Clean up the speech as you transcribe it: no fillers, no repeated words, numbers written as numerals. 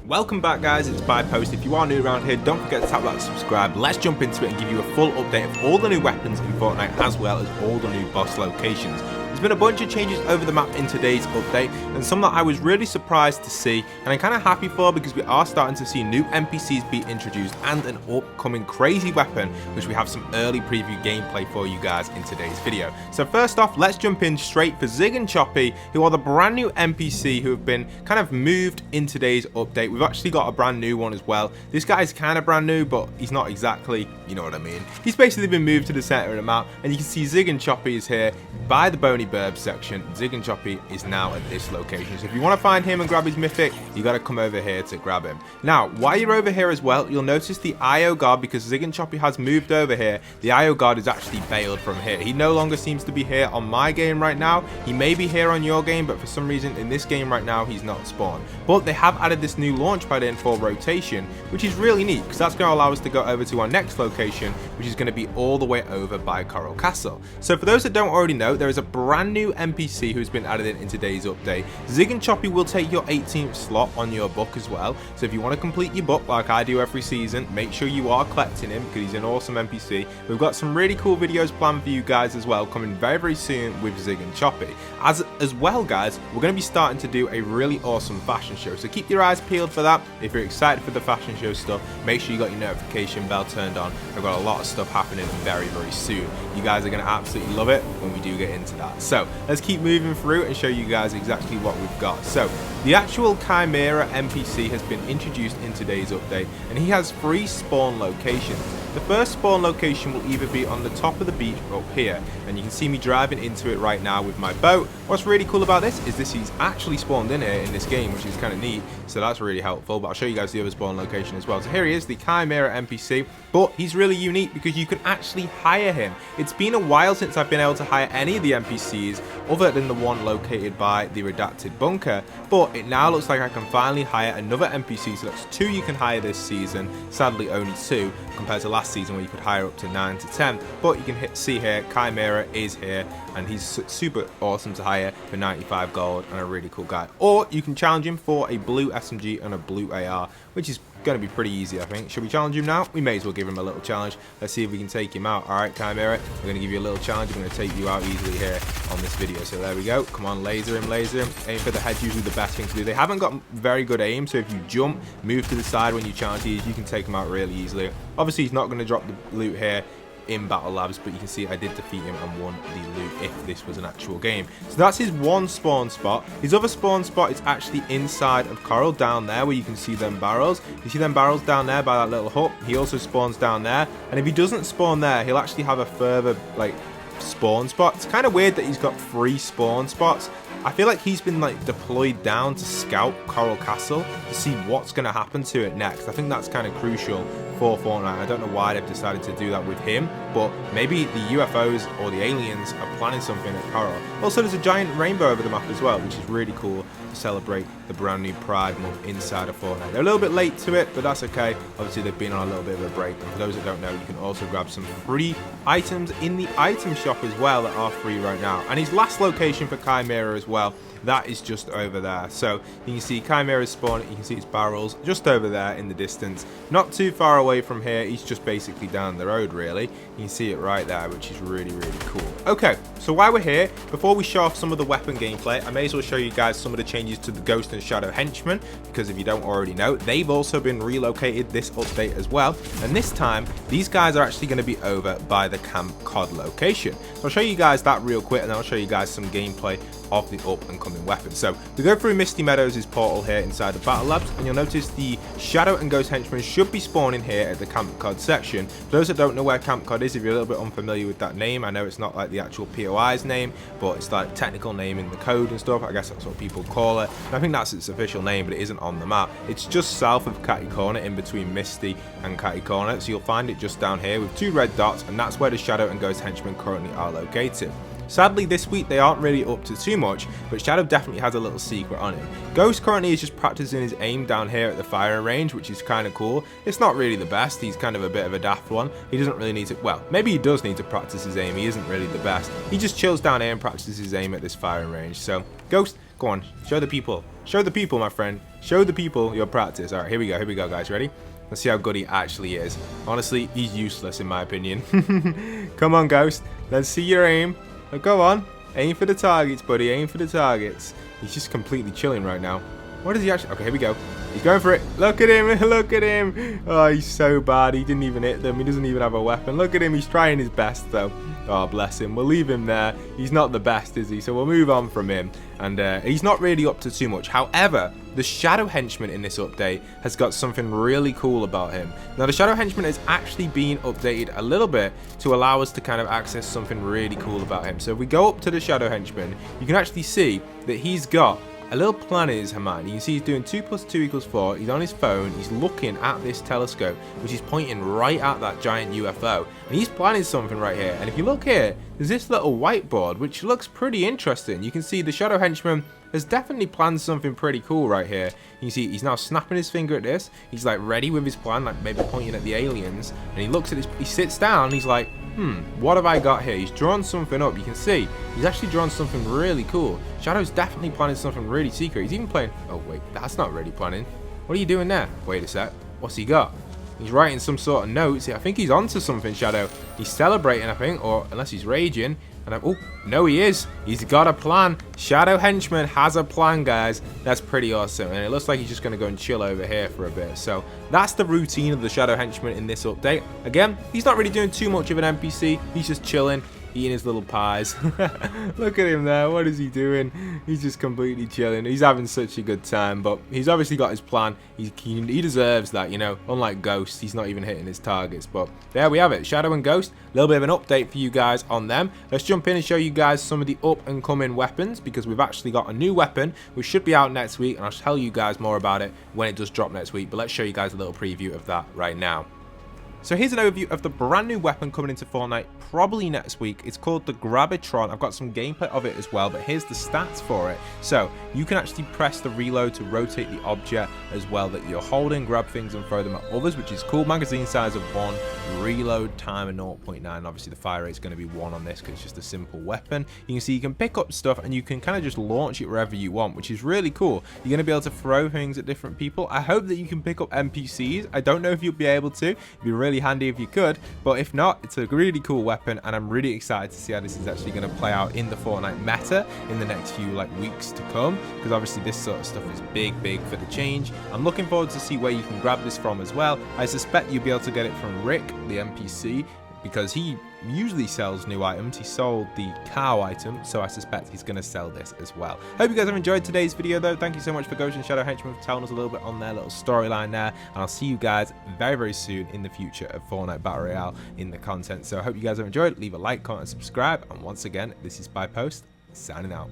Welcome back guys, it's By Post. If you are new around here, don't forget to tap that subscribe. Let's jump into it and give you a full update of all the new weapons in Fortnite as well as all the new boss locations. There's been a bunch of changes over the map in today's update, and some that I was really surprised to see, and I'm kind of happy for because we are starting to see new NPCs be introduced and an upcoming crazy weapon, which we have some early preview gameplay for you guys in today's video. So first off, let's jump in straight for Zig and Choppy, who are the brand new NPC who have been kind of moved in today's update. We've actually got a brand new one as well. This guy's kind of brand new, but he's not exactly, you know what I mean. He's basically been moved to the center of the map, and you can see Zig and Choppy is here by the Bony Burb section. Zig and Choppy is now at this location, so if you want to find him and grab his mythic, you got to come over here to grab him. Now while you're over here as well, you'll notice the IO guard, because Zig and Choppy has moved over here, the IO guard is actually bailed from here. He no longer seems to be here on my game right now. He may be here on your game, but for some reason in this game right now he's not spawned. But they have added this new launch pad in for rotation, which is really neat because that's going to allow us to go over to our next location, which is going to be all the way over by Coral Castle. So for those that don't already know, there is a brand new NPC who's been added in today's update. Zig and Choppy will take your 18th slot on your book as well, so if you want to complete your book like I do every season, make sure you are collecting him because he's an awesome NPC. We've got some really cool videos planned for you guys as well, coming very soon with Zig and Choppy. As well guys, we're going to be starting to do a really awesome fashion show, so keep your eyes peeled for that. If you're excited for the fashion show stuff, make sure you got your notification bell turned on. We've got a lot of stuff happening very soon. You guys are going to absolutely love it when we do get into that. So let's keep moving through and show you guys exactly what we've got. So the actual Chimera Mpc has been introduced in today's update, and he has 3 spawn locations. The first spawn location will either be on the top of the beach or up here, and you can see me driving into it right now with my boat. What's really cool about this is he's actually spawned in here in this game, which is kind of neat, so that's really helpful. But I'll show you guys the other spawn location as well. So here he is, the Chimera Mpc, but he's really unique because you can actually hire him. It's been a while since I've been able to hire any of the NPCs other than the one located by the redacted bunker, but it now looks like I can finally hire another NPC. So that's 2 you can hire this season, sadly only 2 compared to last season where you could hire up to 9 to 10. But you can see here Chimera is here, and he's super awesome to hire for 95 gold and a really cool guy. Or you can challenge him for a blue SMG and a blue AR, which is going to be pretty easy, I think. Should we challenge him now? We may as well give him a little challenge. Let's see if we can take him out. Alright Chimera, we're going to give you a little challenge. I'm going to take you out easily here on this video. So there we go. Come on, laser him. Aim for the head, usually the best thing to do. They haven't got very good aim, so if you jump, move to the side when you challenge these, you can take him out really easily. Obviously he's not going to drop the loot here in Battle Labs, but you can see I did defeat him and won the loot if this was an actual game. So that's his one spawn spot. His other spawn spot is actually inside of Coral down there where you can see them barrels. You see them barrels down there by that little hut? He also spawns down there, and if he doesn't spawn there, he'll actually have a further like spawn spot. It's kind of weird that he's got 3 spawn spots. I feel like he's been like deployed down to scout Coral Castle to see what's going to happen to it next. I think that's kind of crucial for Fortnite. I don't know why they've decided to do that with him, but maybe the UFOs or the aliens are planning something at Coral. Also, there's a giant rainbow over the map as well, which is really cool to celebrate the brand new Pride month inside of Fortnite. They're a little bit late to it, but that's okay. Obviously, they've been on a little bit of a break. And for those that don't know, you can also grab some free items in the item shop as well that are free right now. And his last location for Chimera as well, that is just over there. So you can see Chimera's spawn, you can see its barrels just over there in the distance, not too far away from here. He's just basically down the road really. You can see it right there, which is really cool. Okay, so while we're here, before we show off some of the weapon gameplay, I may as well show you guys some of the changes to the Ghost and Shadow Henchmen, because if you don't already know, they've also been relocated this update as well, and this time these guys are actually going to be over by the Camp Cod location. So I'll show you guys that real quick, and then I'll show you guys some gameplay of the up and coming weapons. So we go through Misty Meadows' portal here inside the Battle Labs, and you'll notice the Shadow and Ghost Henchmen should be spawning here at the Camp Cod section. For those that don't know where Camp Cod is, if you're a little bit unfamiliar with that name, I know it's not like the actual POI's name, but it's like technical name in the code and stuff. I guess that's what people call it. And I think that's its official name, but it isn't on the map. It's just south of Catty Corner, in between Misty and Catty Corner. So you'll find it just down here with 2 red dots, and that's where the Shadow and Ghost Henchmen currently are located. Sadly, this week they aren't really up to too much, but Shadow definitely has a little secret on him. Ghost currently is just practicing his aim down here at the firing range, which is kind of cool. It's not really the best, he's kind of a bit of a daft one. He doesn't really need to, well, maybe he does need to practice his aim, he isn't really the best. He just chills down here and practices his aim at this firing range. So, Ghost, Go on, show the people. Show the people, my friend. Show the people your practice. All right, here we go, guys. Ready? Let's see how good he actually is. Honestly, he's useless in my opinion. Come on, Ghost. Let's see your aim. Oh, go on. Aim for the targets, buddy. Aim for the targets. He's just completely chilling right now. What is he actually? Okay, here we go. He's going for it. Look at him. Look at him. Oh, he's so bad. He didn't even hit them. He doesn't even have a weapon. Look at him. He's trying his best, though. Oh, bless him. We'll leave him there. He's not the best, is he? So we'll move on from him. And he's not really up to too much. However, the Shadow Henchman in this update has got something really cool about him. Now, the Shadow Henchman has actually been updated a little bit to allow us to kind of access something really cool about him. So if we go up to the Shadow Henchman, you can actually see that he's got a little plan in his hand. You can see he's doing 2 + 2 = 4. He's on his phone. He's looking at this telescope, which is pointing right at that giant UFO. And he's planning something right here. And if you look here, there's this little whiteboard, which looks pretty interesting. You can see the Shadow Henchman has definitely planned something pretty cool right here. You can see he's now snapping his finger at this. He's like ready with his plan, like maybe pointing at the aliens. And he looks at this, he sits down, and he's like, what have I got here? He's drawn something up. You can see he's actually drawn something really cool. Shadow's definitely planning something really secret. He's even playing, oh wait, that's not really planning. What are you doing there? Wait a sec, what's he got? He's writing some sort of notes. I think he's onto something, Shadow. He's celebrating, I think, or unless he's raging. And oh, no, he is. He's got a plan. Shadow Henchman has a plan, guys. That's pretty awesome. And it looks like he's just going to go and chill over here for a bit. So that's the routine of the Shadow Henchman in this update. Again, he's not really doing too much of an NPC. He's just chilling, eating his little pies. Look at him there. What is he doing? He's just completely chilling. He's having such a good time, but he's obviously got his plan. He deserves that, you know. Unlike Ghost, he's not even hitting his targets. But there we have it. Shadow and Ghost. A little bit of an update for you guys on them. Let's jump in and show you guys some of the up and coming weapons, because we've actually got a new weapon which should be out next week, and I'll tell you guys more about it when it does drop next week. But let's show you guys a little preview of that right now. So here's an overview of the brand new weapon coming into Fortnite probably next week. It's called the Grab-Itron. I've got some gameplay of it as well, but here's the stats for it. So you can actually press the reload to rotate the object as well that you're holding, grab things and throw them at others, which is cool. Magazine size of 1, reload time of 0.9. Obviously the fire rate is going to be 1 on this because it's just a simple weapon. You can see you can pick up stuff and you can kind of just launch it wherever you want, which is really cool. You're going to be able to throw things at different people. I hope that you can pick up NPCs. I don't know if you'll be able to. It'd be really handy if you could, but if not, it's a really cool weapon, and I'm really excited to see how this is actually going to play out in the Fortnite meta in the next few weeks to come, because obviously this sort of stuff is big for the change. I'm looking forward to see where you can grab this from as well. I suspect you'll be able to get it from Rick, the NPC, because he usually sells new items. He sold the cow item, so I suspect he's going to sell this as well. Hope you guys have enjoyed today's video, though. Thank you so much for Ghost and Shadow Henchman for telling us a little bit on their little storyline there, and I'll see you guys very soon in the future of Fortnite Battle Royale in the content. So I hope you guys have enjoyed. Leave a like, comment, and subscribe, and once again, this is By Post, signing out.